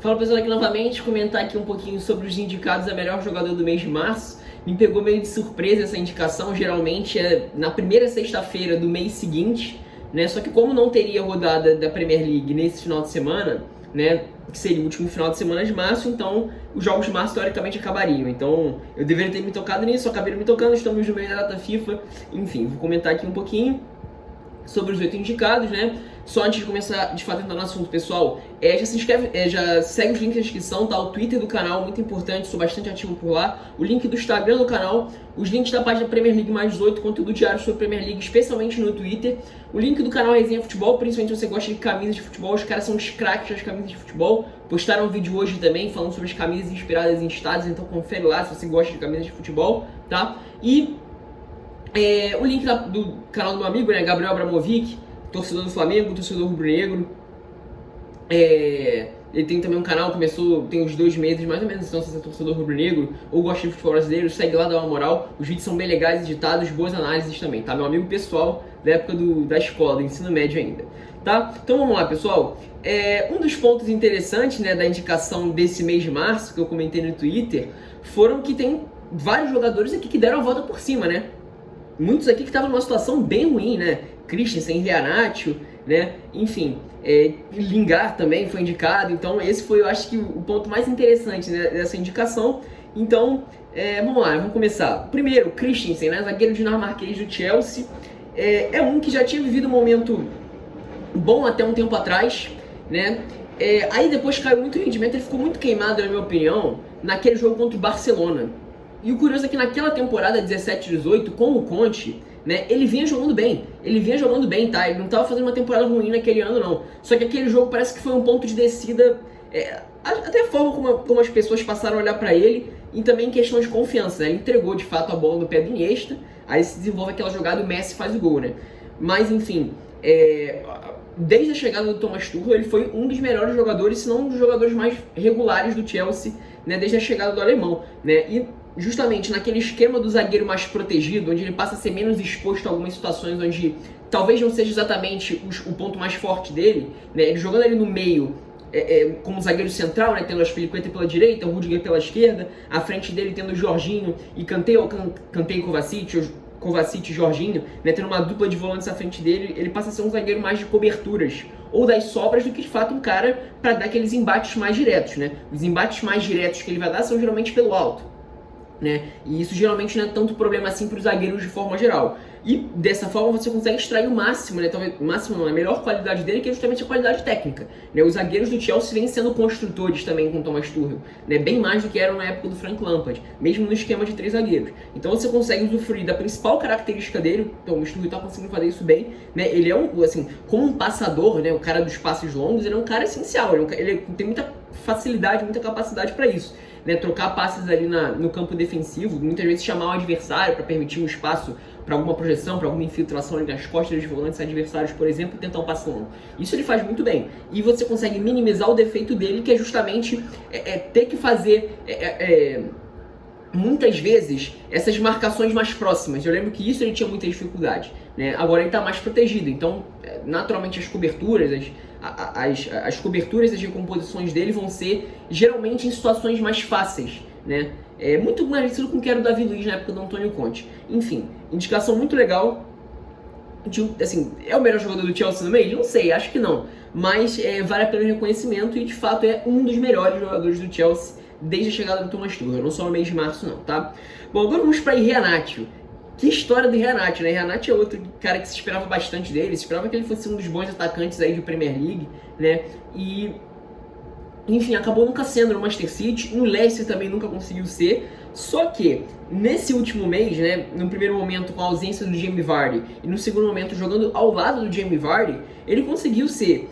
Fala pessoal aqui novamente, comentar aqui um pouquinho sobre os indicados a melhor jogador do mês de março. Me pegou meio de surpresa essa indicação, geralmente é na primeira sexta-feira do mês seguinte, né? Só que como não teria rodada da Premier League nesse final de semana, né, que seria o último final de semana de março, então os jogos de março teoricamente acabariam. Então eu deveria ter me tocado nisso, acabei me tocando, estamos no meio da data FIFA. Enfim, vou comentar aqui um pouquinho sobre os 8 indicados, né? Só antes de começar de fato entrar no assunto, pessoal, já se inscreve, já segue os links na descrição, tá? O Twitter do canal, muito importante, sou bastante ativo por lá. O link do Instagram do canal, os links da página Premier League mais 18, conteúdo diário sobre Premier League, especialmente no Twitter. O link do canal Resenha Futebol, principalmente se você gosta de camisas de futebol, os caras são os craques das camisas de futebol. Postaram um vídeo hoje também falando sobre as camisas inspiradas em estádios, então confere lá se você gosta de camisas de futebol, tá? E o link do canal do meu amigo, né, Gabriel Abramovic, torcedor do Flamengo, torcedor rubro-negro. Ele tem também um canal, começou tem uns 2 meses mais ou menos, então se você é torcedor rubro-negro ou gosta de futebol brasileiro, segue lá, dá uma moral. Os vídeos são bem legais, editados, boas análises também, tá? Meu amigo pessoal da época da escola, do ensino médio ainda, tá? Então vamos lá, pessoal. Um dos pontos interessantes, né, da indicação desse mês de março, que eu comentei no Twitter, foram que tem vários jogadores aqui que deram a volta por cima, né? Muitos aqui que estavam numa situação bem ruim, né? Christensen, Reanatio, né? Enfim, Lingard também foi indicado. Então esse foi, eu acho que, o ponto mais interessante, né, dessa indicação. Então, vamos lá, vamos começar. Primeiro, Christensen, né? Zagueiro dinamarquês do Chelsea. Um que já tinha vivido um momento bom até um tempo atrás, né? Aí depois caiu muito o rendimento, ele ficou muito queimado, na minha opinião, naquele jogo contra o Barcelona. E o curioso é que naquela temporada 17-18, com o Conte, né, ele vinha jogando bem, tá? Ele não estava fazendo uma temporada ruim naquele ano, não. Só que aquele jogo parece que foi um ponto de descida, até a forma como as pessoas passaram a olhar para ele, e também em questão de confiança, né? Ele entregou de fato a bola no pé do Iniesta, aí se desenvolve aquela jogada e o Messi faz o gol, né? Mas enfim, desde a chegada do Thomas Tuchel, ele foi um dos melhores jogadores, se não um dos jogadores mais regulares do Chelsea, né, desde a chegada do alemão, né? E justamente naquele esquema do zagueiro mais protegido, onde ele passa a ser menos exposto a algumas situações onde talvez não seja exatamente o ponto mais forte dele, né? Ele jogando ali no meio, como zagueiro central, né, tendo o Aspilicueta pela direita, o Rudiger pela esquerda, à frente dele tendo o Jorginho e Kanté e Kovacic e Jorginho, né, tendo uma dupla de volantes à frente dele, ele passa a ser um zagueiro mais de coberturas ou das sobras do que de fato um cara para dar aqueles embates mais diretos, né? Os embates mais diretos que ele vai dar são geralmente pelo alto, né? E isso geralmente não é tanto problema assim para os zagueiros de forma geral. E dessa forma você consegue extrair o máximo, né? Talvez o máximo não, a melhor qualidade dele, que é justamente a qualidade técnica, né? Os zagueiros do Chelsea vêm sendo construtores também com o Thomas Tuchel, né? Bem mais do que eram na época do Frank Lampard, mesmo no esquema de 3 zagueiros. Então você consegue usufruir da principal característica dele. Então o Tuchel está conseguindo fazer isso bem, né? Ele é assim, como um passador, né? O cara dos passes longos, ele é um cara essencial, ele tem muita facilidade, muita capacidade para isso, né? Trocar passes ali no campo defensivo, muitas vezes chamar o adversário para permitir um espaço para alguma projeção, para alguma infiltração ali nas costas dos volantes adversários, por exemplo, e tentar um passe longo. Isso ele faz muito bem. E você consegue minimizar o defeito dele, que é justamente ter que fazer muitas vezes essas marcações mais próximas. Eu lembro que isso ele tinha muita dificuldade, né? Agora ele está mais protegido, então naturalmente as coberturas, as coberturas e as recomposições dele vão ser geralmente em situações mais fáceis, né? Muito parecido com o que era o Davi Luiz na época do Antônio Conte. Enfim, indicação muito legal. Assim, é o melhor jogador do Chelsea no mês? Não sei, acho que não. Mas vale a pena o reconhecimento e de fato é um dos melhores jogadores do Chelsea desde a chegada do Thomas Tuchel, não só no mês de março não, tá? Bom, agora vamos para Reanatio. Que história do Reanatio, né? Reanatio é outro cara que se esperava bastante dele, se esperava que ele fosse um dos bons atacantes aí de Premier League, né? E enfim, acabou nunca sendo no Manchester City, no Leicester também nunca conseguiu ser. Só que nesse último mês, né, no primeiro momento com a ausência do Jamie Vardy e no segundo momento jogando ao lado do Jamie Vardy, ele conseguiu ser,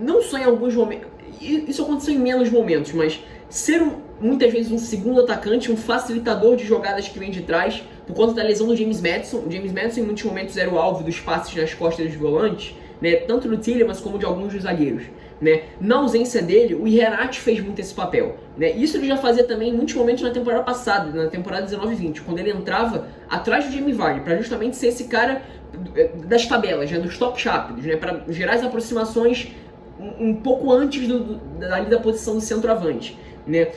não só em alguns momentos, isso aconteceu em menos momentos, mas ser muitas vezes um segundo atacante, um facilitador de jogadas que vem de trás, por conta da lesão do James Maddison. O James Maddison em muitos momentos era o alvo dos passes nas costas dos volantes, né, tanto do Tielemans como de alguns dos zagueiros, né? Na ausência dele, o Reanatio fez muito esse papel, né? Isso ele já fazia também em muitos momentos na temporada passada, na temporada 19-20, quando ele entrava atrás do Jamie Vardy, para justamente ser esse cara das tabelas, né, dos toques rápidos, né, para gerar as aproximações um pouco antes ali da posição do centroavante, né?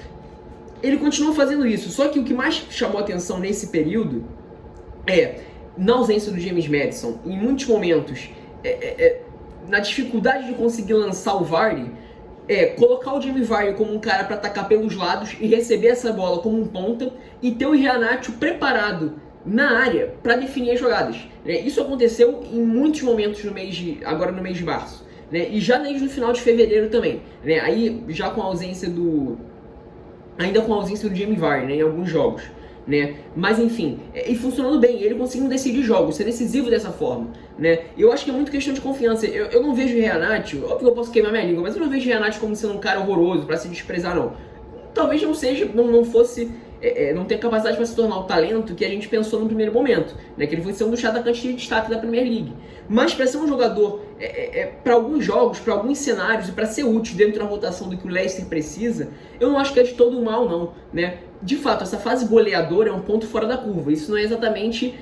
Ele continua fazendo isso, só que o que mais chamou atenção nesse período na ausência do James Maddison, em muitos momentos, na dificuldade de conseguir lançar o Vardy, colocar o Jamie Vardy como um cara para atacar pelos lados e receber essa bola como um ponta e ter o Iheanacho preparado na área para definir as jogadas. Isso aconteceu em muitos momentos agora no mês de março, né? E já desde o final de fevereiro também, né? Aí já com a ausência ainda com a ausência do Jamie Vardy, né, em alguns jogos, né? Mas enfim, e funcionando bem, ele conseguindo decidir jogos, ser decisivo dessa forma, né? Eu acho que é muito questão de confiança. Eu não vejo o Iheanacho, óbvio que eu posso queimar minha língua, mas eu não vejo o Iheanacho como sendo um cara horroroso para se desprezar, não. Talvez não seja, não fosse, não tenha capacidade para se tornar o talento que a gente pensou no primeiro momento, né? Que ele foi ser um dos atacantes de destaque da Premier League. Mas para ser um jogador, para alguns jogos, para alguns cenários e para ser útil dentro da rotação do que o Leicester precisa, eu não acho que é de todo mal, não, né? De fato, essa fase goleadora é um ponto fora da curva. Isso não é exatamente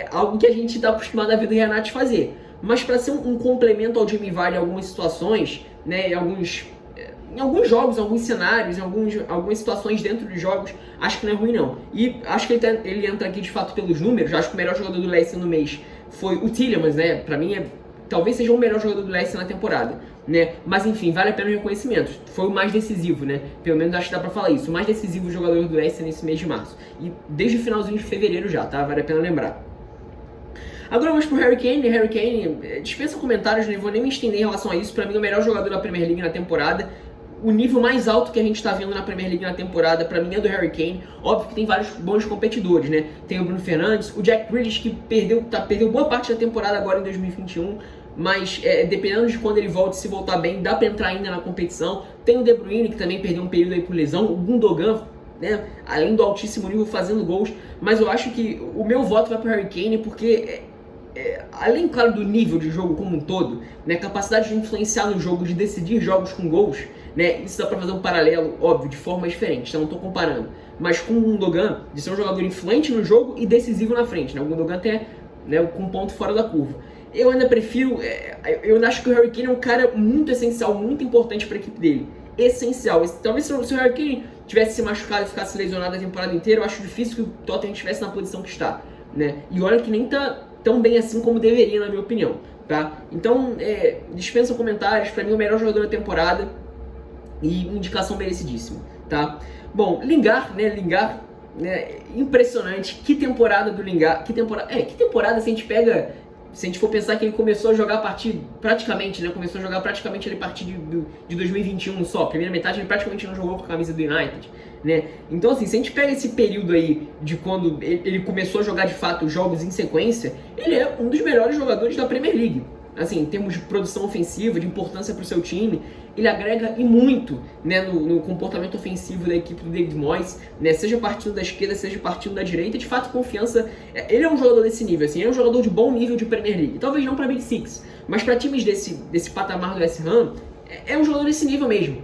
algo que a gente está acostumado a ver do Iheanacho fazer. Mas para ser um complemento ao Jamie Vardy em algumas situações, né, em alguns jogos, em alguns cenários, em algumas situações dentro de jogos, acho que não é ruim não. E acho que ele entra aqui de fato pelos números. Acho que o melhor jogador do Leicester no mês foi o Tielemans, né? Para mim talvez seja o melhor jogador do Leicester na temporada, né? Mas enfim, vale a pena o reconhecimento. Foi o mais decisivo, né? Pelo menos acho que dá pra falar isso. O mais decisivo jogador do Leicester nesse mês de março. E desde o finalzinho de fevereiro já, tá? Vale a pena lembrar. Agora vamos pro Harry Kane. Harry Kane dispensa comentários, não vou nem me estender em relação a isso. Pra mim, o melhor jogador da Premier League na temporada. O nível mais alto que a gente tá vendo na Premier League na temporada, pra mim, é do Harry Kane. Óbvio que tem vários bons competidores, né? Tem o Bruno Fernandes, o Jack Grealish, que perdeu boa parte da temporada agora em 2021. Mas dependendo de quando ele volta, se voltar bem, dá pra entrar ainda na competição. Tem o De Bruyne, que também perdeu um período aí por lesão. O Gundogan, né, além do altíssimo nível, fazendo gols. Mas eu acho que o meu voto vai pro Harry Kane, porque além, claro, do nível de jogo como um todo, né, capacidade de influenciar no jogo, de decidir jogos com gols, né, isso dá pra fazer um paralelo, óbvio, de forma diferente, então não tô comparando. Mas com o Gundogan, de ser um jogador influente no jogo e decisivo na frente, né, o Gundogan até, né, com um ponto fora da curva. Eu ainda prefiro, eu ainda acho que o Harry Kane é um cara muito essencial, muito importante para a equipe dele. Essencial. Talvez se o Harry Kane tivesse se machucado e ficasse lesionado a temporada inteira, eu acho difícil que o Tottenham estivesse na posição que está, né? E olha que nem tá tão bem assim como deveria, na minha opinião, tá? Então, dispensa comentários, para mim o melhor jogador da temporada e indicação merecidíssima, tá? Bom, Lingard, né, impressionante, que temporada do Lingard, que temporada se a gente pega, se a gente for pensar que ele começou a jogar a partir, praticamente, né, começou a jogar praticamente ali a partir de 2021 só, a primeira metade ele praticamente não jogou com a camisa do United, né, então assim, se a gente pega esse período aí de quando ele começou a jogar de fato jogos em sequência, ele é um dos melhores jogadores da Premier League. Assim, em termos de produção ofensiva, de importância para o seu time, ele agrega e muito, né, no comportamento ofensivo da equipe do David Moyes, né, seja partindo da esquerda, seja partindo da direita, de fato confiança, ele é um jogador desse nível, assim, ele é um jogador de bom nível de Premier League, talvez não para Big Six, mas para times desse patamar do West Ham, é um jogador desse nível mesmo.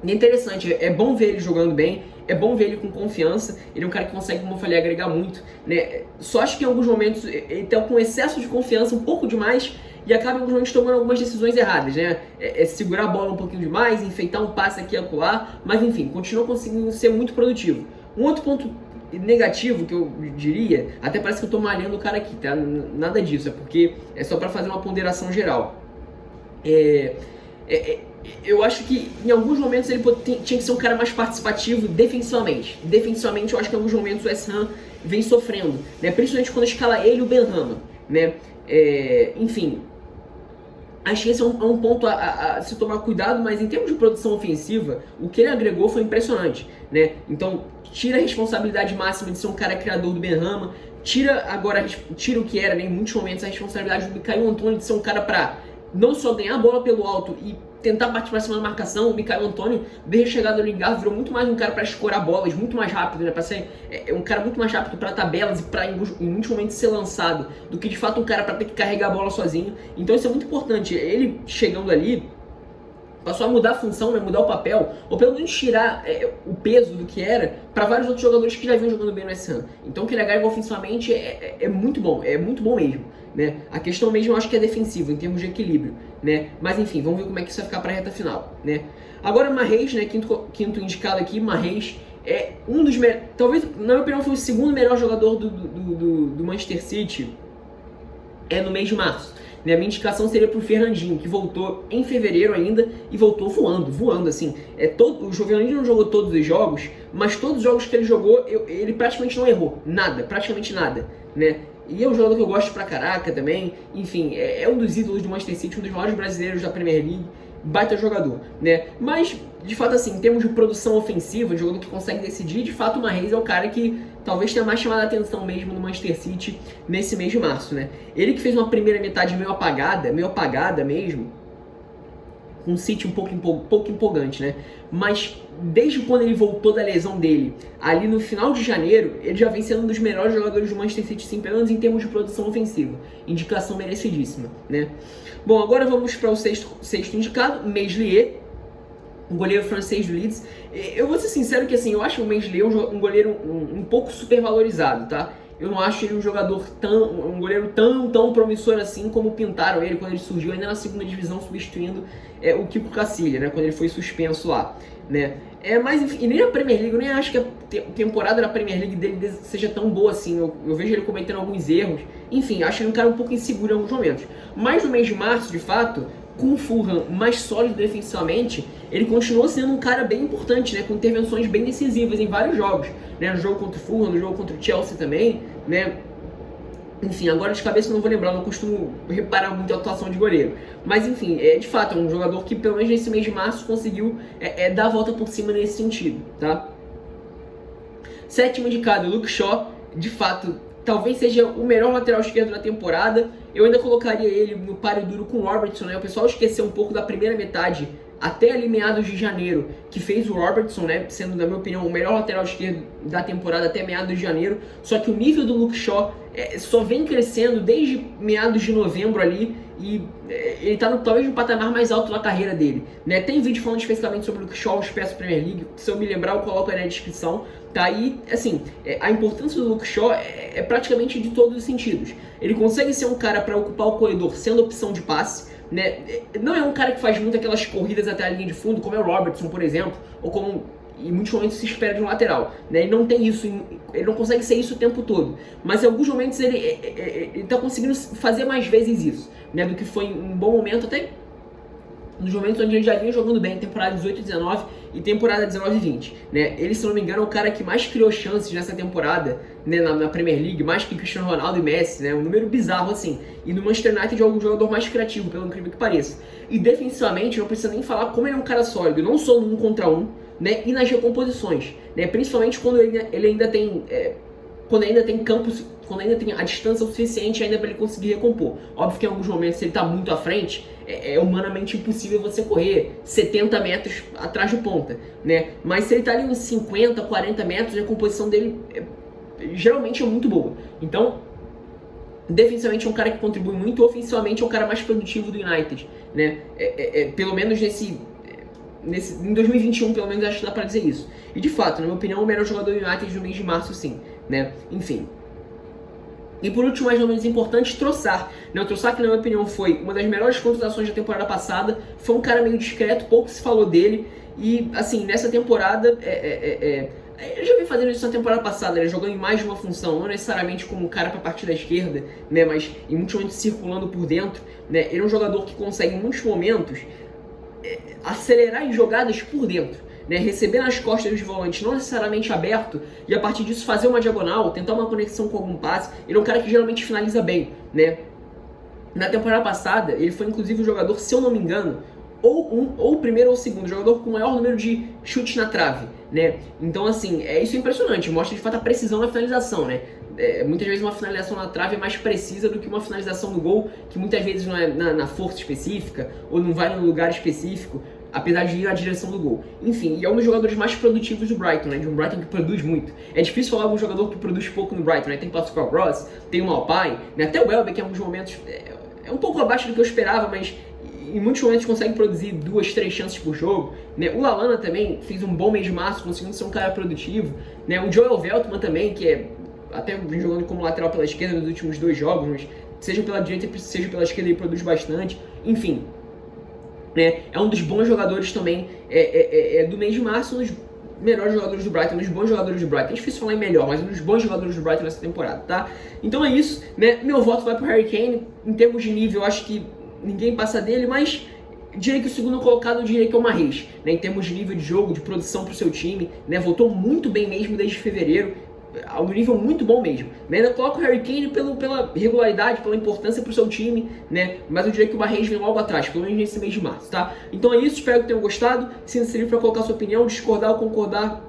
E é interessante, é bom ver ele jogando bem, é bom ver ele com confiança, ele é um cara que consegue, como eu falei, agregar muito, né? Só acho que em alguns momentos ele tá com excesso de confiança, um pouco demais, e acaba em alguns momentos tomando algumas decisões erradas, né? Segurar a bola um pouquinho demais, enfeitar um passe aqui e acolá, mas enfim, continua conseguindo ser muito produtivo. Um outro ponto negativo que eu diria, até parece que eu tô malhando o cara aqui, tá? Nada disso, é porque é só para fazer uma ponderação geral. Eu acho que em alguns momentos ele tinha que ser um cara mais participativo defensivamente. Defensivamente, eu acho que em alguns momentos o West Ham vem sofrendo, né? Principalmente quando escala ele e o Benrahma, né? Enfim, acho que esse é um ponto a se tomar cuidado, mas em termos de produção ofensiva, o que ele agregou foi impressionante, né? Então, tira a responsabilidade máxima de ser um cara criador do Benrahma, tira o que era, né, em muitos momentos, a responsabilidade do Michail Antonio de ser um cara para não só ganhar a bola pelo alto e tentar partir para cima da marcação. O Michail Antonio, desde a chegada do Lingard, virou muito mais um cara para escorar bolas, muito mais rápido, né? Para ser um cara muito mais rápido para tabelas e para em muitos momentos ser lançado, do que de fato um cara para ter que carregar a bola sozinho. Então isso é muito importante. Ele chegando ali passou a mudar a função, né? Mudar o papel, ou pelo menos tirar o peso do que era para vários outros jogadores que já vinham jogando bem no West Ham. Então o que ele agrega ofensivamente é muito bom mesmo, né? A questão mesmo eu acho que é defensiva, em termos de equilíbrio, né? Mas enfim, vamos ver como é que isso vai ficar para a reta final, né? Agora Mahrez, né, quinto indicado aqui, Mahrez é um dos talvez, na minha opinião, foi o segundo melhor jogador do Manchester City no mês de março. Né? A minha indicação seria pro Fernandinho, que voltou em fevereiro ainda e voltou voando, assim. O Fernandinho não jogou todos os jogos, mas todos os jogos que ele jogou, ele praticamente não errou. Nada, praticamente nada, né? E é um jogador que eu gosto pra caraca também. Enfim, é um dos ídolos do Manchester City, um dos maiores brasileiros da Premier League. Baita jogador, né? Mas, de fato, assim, em termos de produção ofensiva, de jogador que consegue decidir, de fato o Mahrez é o cara que talvez tenha mais chamado a atenção mesmo no Manchester City nesse mês de março, né? Ele que fez uma primeira metade meio apagada mesmo, com um City um pouco empolgante, né? Mas desde quando ele voltou da lesão dele, ali no final de janeiro, ele já vem sendo um dos melhores jogadores do Manchester City, sim, pelo menos em termos de produção ofensiva. Indicação merecidíssima, né? Bom, agora vamos para o sexto indicado, Meslier, um goleiro francês do Leeds. Eu vou ser sincero que assim, eu acho o Meslier um goleiro um pouco supervalorizado, tá? Eu não acho ele um goleiro tão promissor assim como pintaram ele quando ele surgiu ainda na segunda divisão, substituindo o Kiko Casilla, né? Quando ele foi suspenso lá, né? Mas enfim, e nem na Premier League, eu nem acho que a temporada da Premier League dele seja tão boa assim. Eu vejo ele cometendo alguns erros. Enfim, acho ele um cara um pouco inseguro em alguns momentos. Mas no mês de março, de fato, com o Fulham mais sólido defensivamente, ele continuou sendo um cara bem importante, né? Com intervenções bem decisivas em vários jogos, né? No jogo contra o Fulham, no jogo contra o Chelsea também, né? Enfim, agora de cabeça eu não vou lembrar, não costumo reparar muito a atuação de goleiro. Mas enfim, de fato, é um jogador que pelo menos nesse mês de março conseguiu dar a volta por cima nesse sentido, tá? Sétimo indicado, Luke Shaw, de fato, talvez seja o melhor lateral esquerdo da temporada. Eu ainda colocaria ele no páreo duro com o Robertson, né? O pessoal esqueceu um pouco da primeira metade até ali meados de janeiro, que fez o Robertson, né, sendo, na minha opinião, o melhor lateral esquerdo da temporada até meados de janeiro. Só que o nível do Luke Shaw só vem crescendo desde meados de novembro ali, e ele tá talvez no patamar mais alto da carreira dele, né? Tem vídeo falando especificamente sobre o Luke Shaw, Expresso Premier League, se eu me lembrar eu coloco aí na descrição, tá? E, assim, a importância do Luke Shaw é praticamente de todos os sentidos. Ele consegue ser um cara para ocupar o corredor sendo opção de passe, né? Não é um cara que faz muito aquelas corridas até a linha de fundo, como é o Robertson, por exemplo, ou como em muitos momentos se espera de um lateral, né? Ele não tem isso, ele não consegue ser isso o tempo todo, mas em alguns momentos ele tá conseguindo fazer mais vezes isso, né? Do que foi em um bom momento, até nos momentos onde ele já vinha jogando bem, temporada 18-19 e temporada 19-20, né? Ele, se não me engano, é o cara que mais criou chances nessa temporada, né, na Premier League, mais que Cristiano Ronaldo e Messi, né? Um número bizarro assim. E no Manchester United é o jogador mais criativo, pelo incrível que pareça. E defensivamente, não precisa nem falar como ele é um cara sólido, não só no 1 contra 1, né, e nas recomposições, né? Principalmente quando ele ainda tem quando ainda tem campos, quando ainda tem a distância suficiente ainda para ele conseguir recompor. Óbvio que em alguns momentos, se ele está muito à frente, é humanamente impossível você correr 70 metros atrás do ponta, né? Mas se ele está ali uns 50, 40 metros, a recomposição dele geralmente é muito boa. Então, defensivamente é um cara que contribui muito, ofensivamente é o cara mais produtivo do United, né? Pelo menos em 2021, pelo menos, acho que dá pra dizer isso. E de fato, na minha opinião, o melhor jogador do United no mês de março, sim, né? Enfim. E por último, mais ou menos importante, Trossard. O Trossard, que na minha opinião foi uma das melhores contratações da temporada passada, foi um cara meio discreto, pouco se falou dele. E, assim, nessa temporada, ele já vem fazendo isso na temporada passada, né? Jogando em mais de uma função, não necessariamente como um cara para partir da esquerda, né? Mas em muitos momentos circulando por dentro, né? Ele é um jogador que consegue, em muitos momentos, acelerar em jogadas por dentro, né? Receber nas costas dos volantes, não necessariamente aberto, e a partir disso fazer uma diagonal, tentar uma conexão com algum passe. Ele é um cara que geralmente finaliza bem, né? Na temporada passada, ele foi inclusive o jogador, se eu não me engano, ou o primeiro ou o segundo jogador com o maior número de chutes na trave, né? Então, assim, isso é impressionante, mostra de fato a precisão na finalização, né? Muitas vezes uma finalização na trave é mais precisa do que uma finalização no gol, que muitas vezes não é na força específica, ou não vai no lugar específico, apesar de ir na direção do gol. Enfim, e é um dos jogadores mais produtivos do Brighton, né? De um Brighton que produz muito. É difícil falar de um jogador que produz pouco no Brighton, né? Tem Pascal Gross, tem o Maupay, né? Até o Welbeck, em alguns momentos, é um pouco abaixo do que eu esperava, mas em muitos momentos consegue produzir 2, 3 chances por jogo, né? O Lallana também fez um bom mês de março, conseguindo ser um cara produtivo, né? O Joel Veltman também, que até vem jogando como lateral pela esquerda nos últimos 2 jogos, mas seja pela direita, seja pela esquerda ele produz bastante. Enfim, né? É um dos bons jogadores também do mês de março, um dos melhores jogadores do Brighton, um dos bons jogadores do Brighton. É difícil falar em melhor, mas um dos bons jogadores do Brighton nessa temporada, tá? Então é isso, né? Meu voto vai pro Harry Kane. Em termos de nível, eu acho que ninguém passa dele, mas diria que o segundo colocado, eu diria que é o Mahrez, né? Em termos de nível de jogo, de produção pro seu time, né? Voltou muito bem mesmo desde fevereiro, a um nível muito bom mesmo, né? Ainda coloco o Harry Kane pela regularidade, pela importância pro seu time, né? Mas eu diria que o Mahrez vem logo atrás, pelo menos nesse mês de março, tá? Então é isso, espero que tenham gostado. Sinta-se livre para colocar sua opinião, discordar ou concordar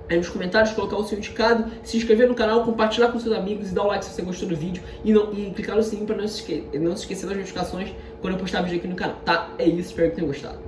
aí nos comentários, colocar o seu indicado, se inscrever no canal, compartilhar com seus amigos e dar o like se você gostou do vídeo e clicar no sininho para não se esquecer das notificações quando eu postar vídeo aqui no canal, tá? É isso, espero que tenham gostado.